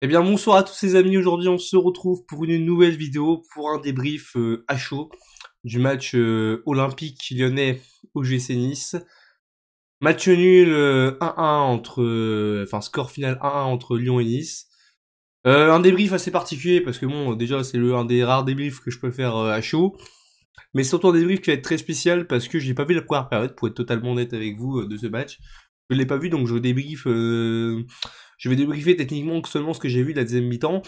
Eh bien bonsoir à tous les amis, aujourd'hui on se retrouve pour une nouvelle vidéo, pour un débrief à chaud du match olympique lyonnais au GC Nice. Match nul 1-1 entre, enfin score final 1-1 entre Lyon et Nice. Un débrief assez particulier parce que bon déjà c'est un des rares débriefs que je peux faire à chaud. Mais c'est surtout un débrief qui va être très spécial parce que j'ai pas vu la première période pour être totalement honnête avec vous de ce match. Je l'ai pas vu donc je débrief, je vais débriefer techniquement seulement ce que j'ai vu de la deuxième mi-temps.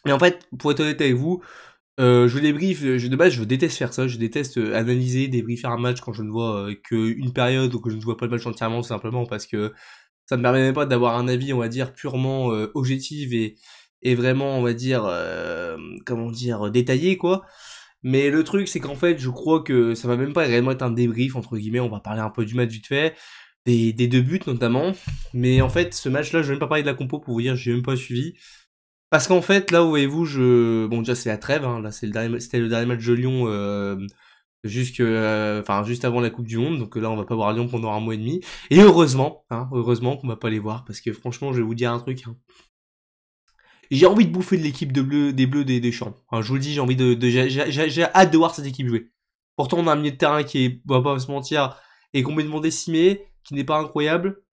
Mais en fait, pour être honnête avec vous, je débrief, de base je déteste faire ça, je déteste analyser, débriefer un match quand je ne vois qu'une période ou que je ne vois pas le match entièrement, simplement parce que ça me permet même pas d'avoir un avis, on va dire, purement objectif et vraiment, on va dire, comment dire, détaillé, quoi. Mais le truc, c'est qu'en fait, je crois que ça va même pas réellement être un débrief, entre guillemets, on va parler un peu du match vite fait, des deux buts notamment. Mais en fait, ce match-là, je vais même pas parler de la compo pour vous dire, j'ai même pas suivi. Parce qu'en fait, là, voyez-vous, bon, déjà, c'est la trêve, hein, là, c'était le dernier match de Lyon, juste avant la Coupe du Monde, donc là, on va pas voir Lyon pendant un mois et demi. Et heureusement, hein, heureusement qu'on va pas les voir, parce que franchement, je vais vous dire un truc, hein. J'ai envie de bouffer de l'équipe des Bleus des Champs. Hein, je vous le dis, j'ai envie j'ai hâte de voir cette équipe jouer. Pourtant, on a un milieu de terrain qui est, on va pas se mentir, est complètement décimé, qui n'est pas incroyable.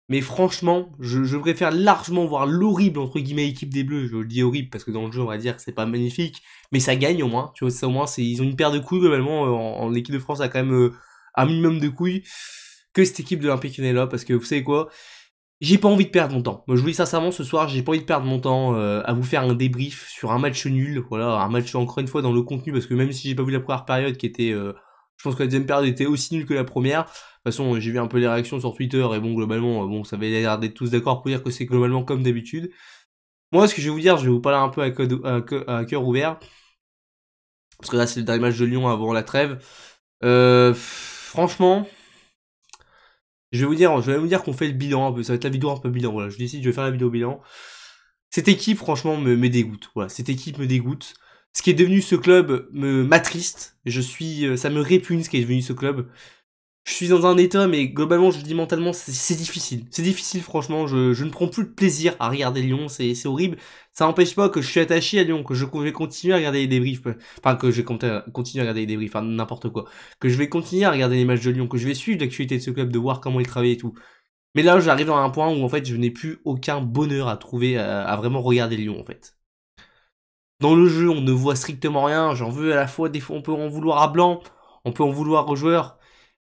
Mais franchement, je préfère largement voir l'horrible, entre guillemets, équipe des Bleus. Je le dis horrible parce que dans le jeu, on va dire que c'est pas magnifique. Mais ça gagne au moins. Tu vois, ça au moins, ils ont une paire de couilles, globalement. L'équipe de France a quand même un minimum de couilles que cette équipe de l'Olympique Lyonnais là. Parce que vous savez quoi? J'ai pas envie de perdre mon temps. Moi, je vous dis sincèrement, ce soir, j'ai pas envie de perdre mon temps à vous faire un débrief sur un match nul. Voilà, un match encore une fois dans le contenu. Parce que même si j'ai pas vu la première période qui était... je pense que la deuxième période était aussi nulle que la première. De toute façon, j'ai vu un peu les réactions sur Twitter et bon, globalement, bon, ça avait l'air d'être tous d'accord pour dire que c'est globalement comme d'habitude. Moi, ce que je vais vous dire, je vais vous parler un peu à cœur ouvert. Parce que là, c'est le dernier match de Lyon avant la trêve. Franchement, je vais vous dire qu'on fait le bilan un peu. Ça va être la vidéo un peu bilan. Voilà, je décide, je vais faire la vidéo bilan. Cette équipe, franchement, me dégoûte. Voilà, cette équipe me dégoûte. Ce qui est devenu ce club m'attriste. Ça me répugne ce qui est devenu ce club. Je suis dans un état, mais globalement, je dis mentalement, c'est difficile. C'est difficile, franchement. Je ne prends plus de plaisir à regarder Lyon. C'est horrible. Ça n'empêche pas que je suis attaché à Lyon, que je vais continuer à regarder les débriefs. Enfin, que je vais continuer à regarder les débriefs, enfin, n'importe quoi. Que je vais continuer à regarder les matchs de Lyon, que je vais suivre l'actualité de ce club, de voir comment il travaille et tout. Mais là, j'arrive à un point où, en fait, je n'ai plus aucun bonheur à trouver, à vraiment regarder Lyon, en fait. Dans le jeu, on ne voit strictement rien. J'en veux à la fois, des fois, on peut en vouloir à Blanc, on peut en vouloir aux joueurs.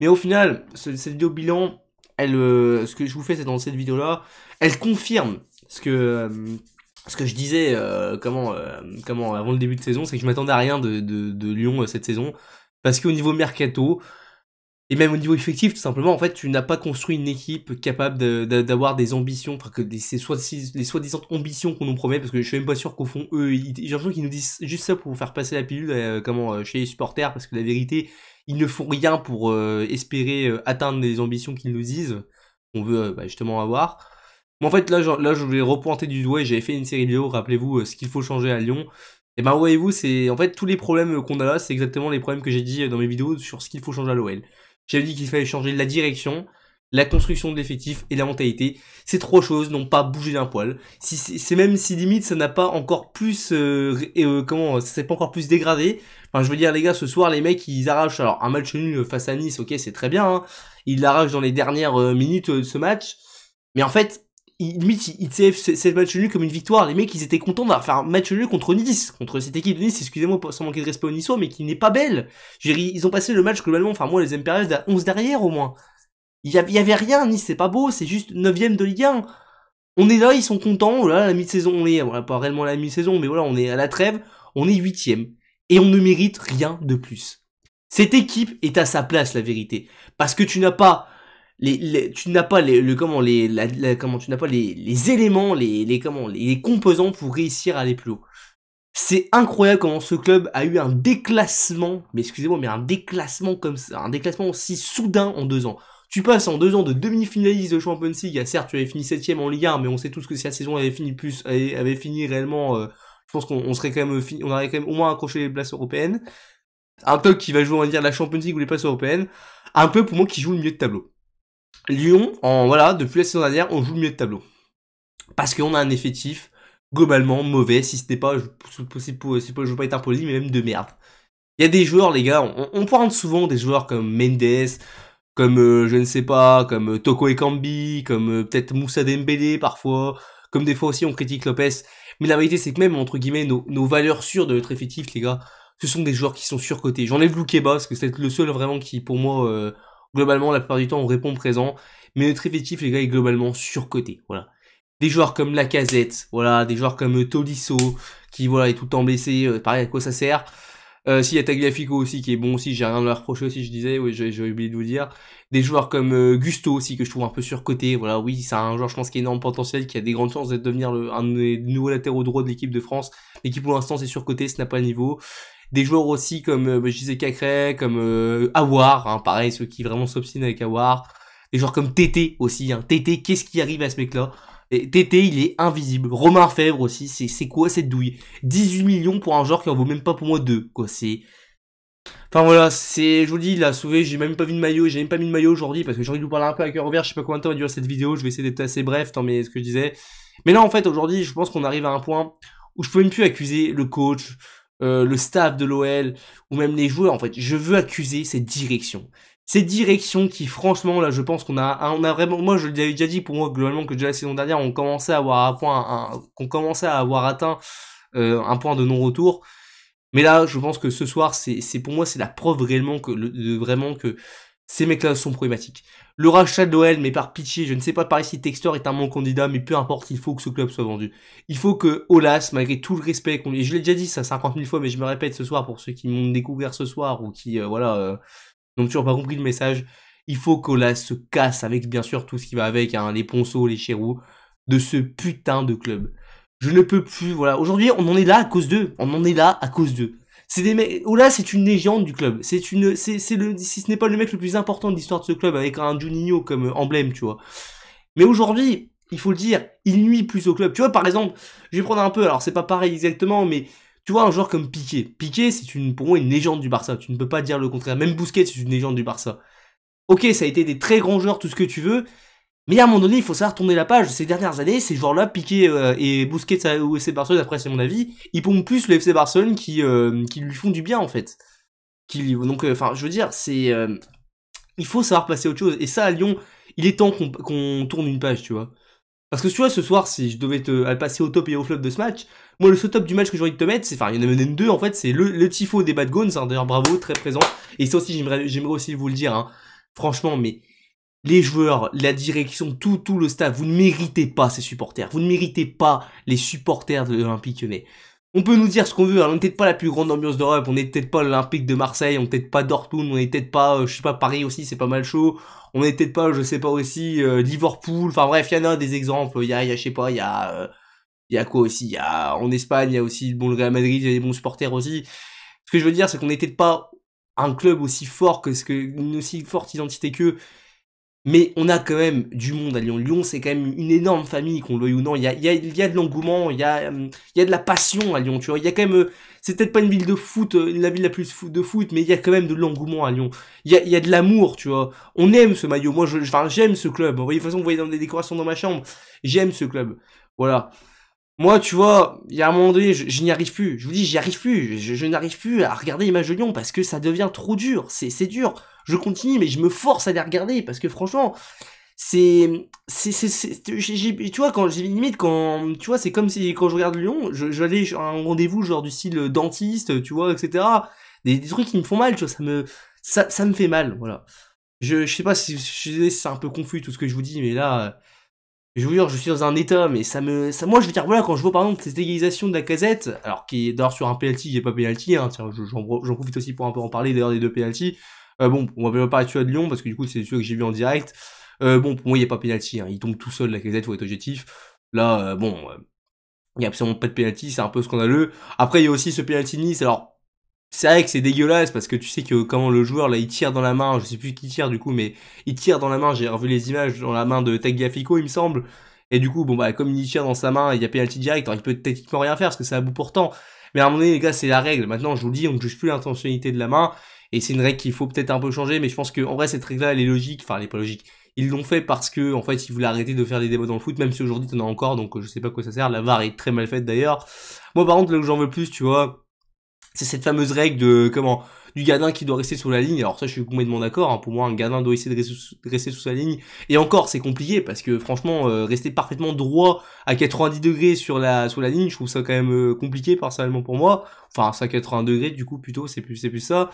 Mais au final, cette vidéo bilan, ce que je vous fais, c'est dans cette vidéo-là, elle confirme ce que je disais, avant le début de saison, c'est que je m'attendais à rien de Lyon cette saison. Parce qu'au niveau mercato, et même au niveau effectif, tout simplement, en fait, tu n'as pas construit une équipe capable d'avoir des ambitions, enfin que les soi-disant ambitions qu'on nous promet, parce que je suis même pas sûr qu'au fond, eux, j'ai l'impression qu'ils nous disent juste ça pour faire passer la pilule, chez les supporters, parce que la vérité, ils ne font rien pour espérer atteindre les ambitions qu'ils nous disent, qu'on veut justement avoir. Mais en fait, là, je vais repointer du doigt, et j'avais fait une série de vidéos, rappelez-vous, ce qu'il faut changer à Lyon. Et ben, voyez-vous, c'est en fait tous les problèmes qu'on a là, c'est exactement les problèmes que j'ai dit dans mes vidéos sur ce qu'il faut changer à l'OL. J'avais dit qu'il fallait changer la direction, la construction de l'effectif et la mentalité. Ces trois choses n'ont pas bougé d'un poil. C'est même si limite ça n'a pas encore plus, ça s'est pas encore plus dégradé. Enfin, je veux dire les gars, ce soir les mecs ils arrachent alors un match nul face à Nice, ok c'est très bien. Hein. Ils l'arrachent dans les dernières minutes de ce match. Mais en fait, limite ils ce match nul comme une victoire. Les mecs ils étaient contents d'avoir fait un match nul contre Nice, contre cette équipe de Nice. Excusez-moi sans manquer de respect aux Niçois, mais qui n'est pas belle. Ils ont passé le match globalement, enfin moi les deuxième périodes à 11 derrière au moins. Il y avait rien, Nice c'est pas beau, c'est juste 9ème de Ligue 1. On est là, ils sont contents, voilà, la mi-saison, voilà, pas réellement la mi-saison, mais voilà, on est à la trêve, on est 8ème. Et on ne mérite rien de plus. Cette équipe est à sa place, la vérité. Parce que tu n'as pas tu n'as pas tu n'as pas les éléments, les composants pour réussir à aller plus haut. C'est incroyable comment ce club a eu un déclassement, mais excusez-moi, mais un déclassement comme ça, un déclassement aussi soudain en 2 ans. Tu passes en 2 ans de demi-finaliste de Champions League, certes tu avais fini 7ème en Ligue 1, mais on sait tous que si la saison avait fini réellement, je pense qu'on serait quand même on aurait quand même au moins accroché les places européennes. Un club qui va jouer, on va dire, la Champions League ou les places européennes. Un peu pour moi qui joue le milieu de tableau. Lyon, voilà, depuis la saison dernière, on joue le milieu de tableau. Parce qu'on a un effectif globalement mauvais, si ce n'est pas, je veux pas être impoli, mais même de merde. Il y a des joueurs, les gars, on parle souvent des joueurs comme Mendes, comme je ne sais pas, comme Toko Ekambi, comme peut-être Moussa Dembélé parfois, comme des fois aussi on critique Lopez. Mais la vérité c'est que même entre guillemets nos valeurs sûres de notre effectif, les gars, ce sont des joueurs qui sont surcotés. J'enlève Loukeba parce que c'est le seul vraiment qui pour moi globalement la plupart du temps on répond présent, mais notre effectif les gars est globalement surcoté. Voilà. Des joueurs comme Lacazette, voilà, des joueurs comme Tolisso qui voilà est tout le temps blessé, pareil à quoi ça sert. S'il y a Tagliafico aussi qui est bon aussi, j'ai rien à leur reprocher aussi, je disais, oui, j'ai oublié de vous dire. Des joueurs comme Gusto aussi que je trouve un peu surcoté, voilà, oui, c'est un joueur je pense qui a énorme potentiel, qui a des grandes chances de devenir un des nouveaux latéraux droits de l'équipe de France, mais qui pour l'instant c'est surcoté, ce n'a pas le niveau. Des joueurs aussi comme, je disais Cacré, comme Aouar, hein, pareil, ceux qui vraiment s'obstinent avec Aouar. Des joueurs comme Tété aussi, hein. Tété, qu'est-ce qui arrive à ce mec-là? Et Tété, il est invisible. Romain Fèvre aussi, c'est quoi cette douille? 18 millions pour un joueur qui en vaut même pas pour moi 2, quoi, c'est... Enfin voilà, c'est, je vous dis, il a sauvé, j'ai même pas vu de maillot, j'ai même pas mis de maillot aujourd'hui parce que j'ai envie de vous parler un peu à cœur ouvert, je sais pas combien de temps va durer cette vidéo, je vais essayer d'être assez bref, tant mais ce que je disais. Mais là en fait aujourd'hui, je pense qu'on arrive à un point où je peux même plus accuser le coach, le staff de l'OL, ou même les joueurs en fait, je veux accuser cette direction. Cette direction qui franchement là je pense qu'on a vraiment, moi je l'avais déjà dit pour moi globalement que déjà la saison dernière on commençait à avoir qu'on commençait à avoir atteint un point de non-retour. Mais là, je pense que ce soir, c'est pour moi, c'est la preuve réellement vraiment que ces mecs-là sont problématiques. Le rachat de l'OL, mais par pitié, je ne sais pas pareil si Textor est un bon candidat, mais peu importe, il faut que ce club soit vendu. Il faut que Olas, malgré tout le respect qu'on lui, je l'ai déjà dit ça 50 000 fois, mais je me répète ce soir pour ceux qui m'ont découvert ce soir ou qui, n'ont toujours pas compris le message. Il faut qu'Olas se casse avec, bien sûr, tout ce qui va avec, hein, les ponceaux, les chérous, de ce putain de club. Je ne peux plus, voilà. Aujourd'hui, on en est là à cause d'eux. On en est là à cause d'eux. C'est des mecs, Ola, c'est une légende du club. C'est si ce n'est pas le mec le plus important de l'histoire de ce club avec un Juninho comme emblème, tu vois. Mais aujourd'hui, il faut le dire, il nuit plus au club. Tu vois, par exemple, je vais prendre un peu, alors c'est pas pareil exactement, mais tu vois, un joueur comme Piqué. Piqué, pour moi une légende du Barça. Tu ne peux pas dire le contraire. Même Busquets, c'est une légende du Barça. Ok, ça a été des très grands joueurs, tout ce que tu veux, mais à un moment donné, il faut savoir tourner la page. Ces dernières années, ces joueurs-là, Piqué et Busquets au FC Barcelone, après c'est mon avis, ils pompent plus le FC Barcelone qui lui font du bien en fait. Donc, enfin, je veux dire, il faut savoir placer autre chose. Et ça, à Lyon, il est temps qu'on tourne une page, tu vois. Parce que tu vois, ce soir, si je devais te passer au top et au flop de ce match, moi, le top du match que j'ai envie de te mettre, enfin, il y en a même deux, en fait, c'est le tifo des Bad Gones, hein, d'ailleurs, bravo, très présent. Et ça aussi, j'aimerais aussi vous le dire, hein. Franchement, mais les joueurs, la direction, tout le staff, vous ne méritez pas ces supporters. Vous ne méritez pas les supporters de l'Olympique Lyonnais. On peut nous dire ce qu'on veut, hein, on n'est peut-être pas la plus grande ambiance d'Europe, on n'est peut-être pas l'Olympique de Marseille, on n'est peut-être pas Dortmund, on n'est peut-être pas, je sais pas, Paris aussi, c'est pas mal chaud. On n'est peut-être pas, je sais pas aussi, Liverpool, enfin bref, il y en a des exemples, il y a je sais pas, il y a quoi aussi, il y a, en Espagne, il y a aussi, bon, le Real Madrid, il y a des bons supporters aussi. Ce que je veux dire, c'est qu'on n'est peut-être pas un club aussi fort une aussi forte identité qu'eux, mais on a quand même du monde à Lyon. Lyon, c'est quand même une énorme famille, qu'on le veuille ou non. Il y a de l'engouement, il y a de la passion à Lyon, tu vois. Il y a quand même, c'est peut-être pas une ville de foot, la ville la plus de foot, mais il y a quand même de l'engouement à Lyon. Il y a de l'amour, tu vois. On aime ce maillot. Moi, j'aime ce club. Vous voyez, de toute façon, vous voyez dans des décorations dans ma chambre. J'aime ce club. Voilà. Moi, tu vois, il y a un moment donné, je n'y arrive plus. Je vous dis, j'y arrive plus. Je n'arrive plus à regarder les matchs de Lyon parce que ça devient trop dur. C'est dur. Je continue, mais je me force à les regarder parce que franchement, tu vois, quand j'ai limite, tu vois, c'est comme si quand je regarde Lyon, j'allais à un rendez-vous genre du style dentiste, tu vois, etc. Des trucs qui me font mal, tu vois, ça me fait mal, voilà. Je sais pas si c'est un peu confus tout ce que je vous dis, mais là. Je veux dire, je suis dans un état, mais moi, je veux dire, voilà, quand je vois par exemple cette égalisation de Lacazette, alors qui est d'ailleurs sur un penalty, il n'y a pas penalty, hein, tiens, j'en profite aussi pour un peu en parler d'ailleurs des deux penalty. Bon, on va pas parler de Lyon, parce que du coup, c'est celui que j'ai vu en direct. Bon, pour moi, il n'y a pas penalty, hein, il tombe tout seul, Lacazette, faut être objectif. Là, il n'y a absolument pas de penalty, c'est un peu scandaleux. Après, il y a aussi ce penalty Nice, alors, c'est vrai que c'est dégueulasse parce que tu sais que comment le joueur là il tire dans la main, je sais plus qui tire du coup, mais il tire dans la main, j'ai revu les images dans la main de Tagliafico il me semble, et du coup bon bah comme il tire dans sa main, il y a penalty direct, alors il peut techniquement rien faire parce que c'est à bout portant, mais à un moment donné les gars c'est la règle, maintenant je vous le dis on ne juge plus l'intentionnalité de la main, et c'est une règle qu'il faut peut-être un peu changer, mais je pense que en vrai cette règle là elle est logique, enfin elle est pas logique, Ils l'ont fait parce que, en fait, ils voulaient arrêter de faire des débats dans le foot, même si aujourd'hui t'en as encore, donc je sais pas à quoi ça sert. La VAR est très mal faite d'ailleurs. Moi, par contre, là où j'en veux plus, tu vois, c'est cette fameuse règle de, du gardien qui doit rester sur la ligne. Alors ça, je suis complètement d'accord, hein. Pour moi, un gardien doit essayer de rester sous sa ligne. Et encore, c'est compliqué, parce que franchement, rester parfaitement droit à 90 degrés sur la ligne, je trouve ça quand même compliqué, personnellement pour moi. Enfin, ça 80 degrés, du coup, plutôt, c'est plus ça.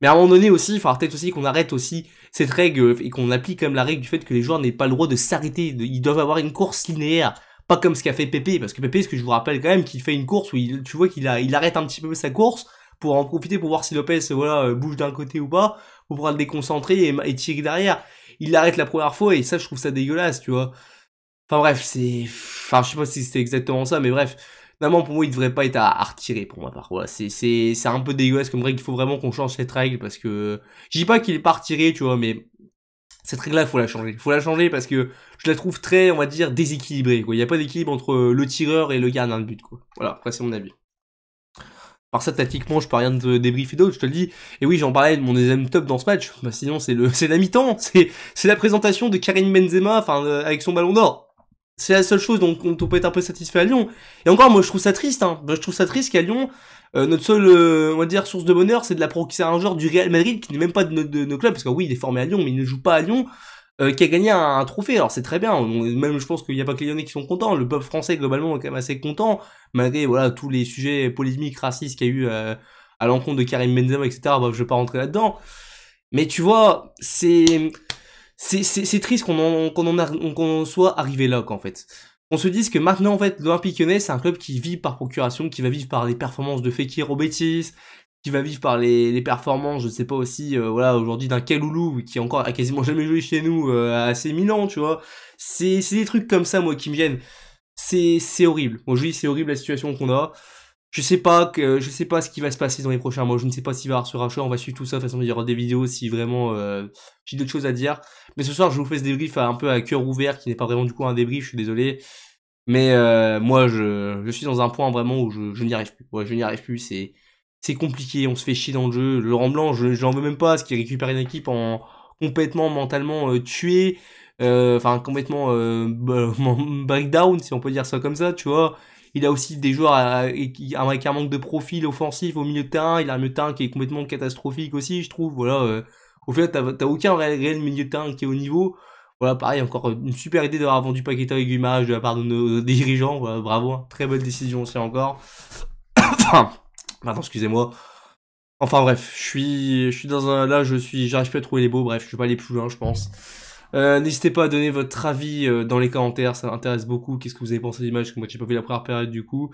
Mais à un moment donné aussi, il faudra peut-être aussi qu'on arrête aussi cette règle et qu'on applique quand même la règle du fait que les joueurs n'aient pas le droit de s'arrêter. Ils doivent avoir une course linéaire. Pas comme ce qu'a fait Pépé, parce que Pépé, ce que je vous rappelle quand même, qu'il fait une course où tu vois qu'il arrête un petit peu sa course pour en profiter pour voir si Lopez, voilà, bouge d'un côté ou pas, pour pouvoir le déconcentrer et tirer derrière. Il l'arrête la première fois et ça, je trouve ça dégueulasse, tu vois. Enfin bref, enfin, je sais pas si c'était exactement ça, mais bref. Normalement, pour moi, il devrait pas être à retirer, pour ma part. Voilà, c'est un peu dégueulasse comme règle. Il faut vraiment qu'on change cette règle parce que, je dis pas qu'il est pas retiré, tu vois, mais cette règle-là, faut la changer. Faut la changer parce que je la trouve très, on va dire, déséquilibrée, quoi. Il y a pas d'équilibre entre le tireur et le gardien de but, quoi. Voilà, après, c'est mon avis. Par ça, tactiquement, je peux rien te débriefer d'autre, je te le dis. Et oui, j'en parlais de mon deuxième top dans ce match. Bah, sinon, c'est la mi-temps. C'est la présentation de Karim Benzema, enfin, avec son ballon d'or. C'est la seule chose dont on peut être un peu satisfait à Lyon. Et encore, moi, je trouve ça triste, hein. Je trouve ça triste qu'à Lyon, notre seule, on va dire, source de bonheur, c'est c'est un joueur du Real Madrid qui n'est même pas de nos clubs, parce que oui, il est formé à Lyon, mais il ne joue pas à Lyon, qui a gagné un trophée. Alors c'est très bien. Même, je pense qu'il n'y a pas que les Lyonnais qui sont contents. Le peuple français, globalement, est quand même assez content, malgré, voilà, tous les sujets polémiques, racistes qu'il y a eu à l'encontre de Karim Benzema, etc. Bah, je vais pas rentrer là-dedans. Mais tu vois, c'est triste qu'on en soit arrivé là, quoi, en fait. On se dise que maintenant, en fait, l'Olympique Lyonnais, c'est un club qui vit par procuration, qui va vivre par les performances de Fekir au Betis, qui va vivre par les performances, je sais pas aussi, voilà, aujourd'hui d'un Kaloulou, qui encore a quasiment jamais joué chez nous, à AC Milan, tu vois. C'est des trucs comme ça, moi, qui me viennent. C'est horrible. Moi, je dis, c'est horrible la situation qu'on a. Je sais pas ce qui va se passer dans les prochains mois. Je ne sais pas s'il va y avoir ce rachat. On va suivre tout ça. De toute façon, il y aura des vidéos si vraiment j'ai d'autres choses à dire. Mais ce soir, je vous fais ce débrief un peu à cœur ouvert, qui n'est pas vraiment du coup un débrief. Je suis désolé. Mais moi, je suis dans un point vraiment où je n'y arrive plus. Ouais, je n'y arrive plus. C'est compliqué. On se fait chier dans le jeu. Laurent Blanc, j'en veux même pas, parce qu'il récupère une équipe en complètement mentalement tuée. Enfin, complètement breakdown, si on peut dire ça comme ça, tu vois. Il a aussi des joueurs avec un manque de profil offensif au milieu de terrain. Il a un milieu de terrain qui est complètement catastrophique aussi, je trouve. Voilà. Au fait, t'as aucun réel milieu de terrain qui est au niveau. Voilà, pareil, encore une super idée d'avoir vendu Paqueta et Guimaraes de la part de nos dirigeants. Voilà, bravo, hein. Très bonne décision aussi encore. Enfin, pardon, excusez-moi. Enfin bref, je suis dans un, là, j'arrive plus à trouver les mots. Bref, je vais pas aller plus loin, je pense. N'hésitez pas à donner votre avis dans les commentaires, ça m'intéresse beaucoup. Qu'est-ce que vous avez pensé du match? Moi, j'ai pas vu la première période du coup.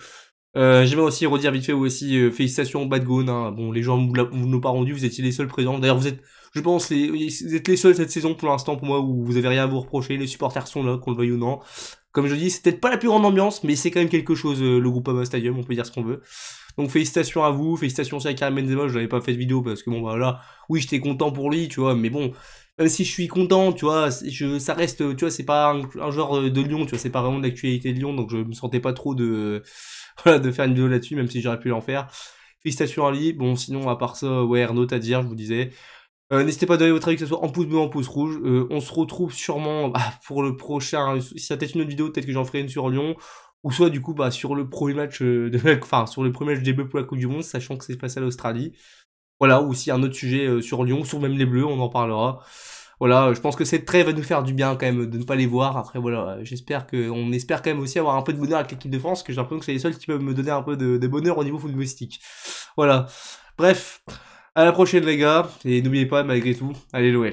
J'aimerais aussi redire vite fait aussi félicitations au Bad Gone, hein. Bon, les gens vous n'ont pas rendu, vous étiez les seuls présents. D'ailleurs, vous êtes, je pense, vous êtes les seuls cette saison pour l'instant pour moi où vous avez rien à vous reprocher. Les supporters sont là, qu'on le veuille ou non. Comme je dis, c'est peut-être pas la plus grande ambiance, mais c'est quand même quelque chose, le Groupama Stadium, on peut dire ce qu'on veut. Donc félicitations à vous, félicitations aussi à Karim Benzema. Je n'avais pas fait de vidéo parce que bon bah là, oui, j'étais content pour lui, tu vois, mais bon, même si je suis content, tu vois, ça reste, tu vois, c'est pas un joueur de Lyon, tu vois, c'est pas vraiment de l'actualité de Lyon, donc je me sentais pas trop de, voilà, de faire une vidéo là-dessus, même si j'aurais pu l'en faire. Félicitations à lui. Bon, sinon, à part ça, ouais, Arnaud, à dire, je vous disais. N'hésitez pas à donner votre avis, que ce soit en pouce bleu ou en pouce rouge. On se retrouve sûrement pour le prochain. Si ça peut-être une autre vidéo, peut-être que j'en ferai une sur Lyon. Ou soit du coup sur le premier match enfin sur le premier match des Bleus pour la Coupe du Monde, sachant que c'est face à l'Australie. Voilà, ou s'il y a un autre sujet sur Lyon, sur même les Bleus, on en parlera. Voilà, je pense que cette trêve va nous faire du bien quand même de ne pas les voir. Après voilà, on espère quand même aussi avoir un peu de bonheur avec l'équipe de France, que j'ai l'impression que c'est les seuls qui peuvent me donner un peu de bonheur au niveau footballistique. Voilà. Bref, à la prochaine les gars, et n'oubliez pas malgré tout, allez l'OL.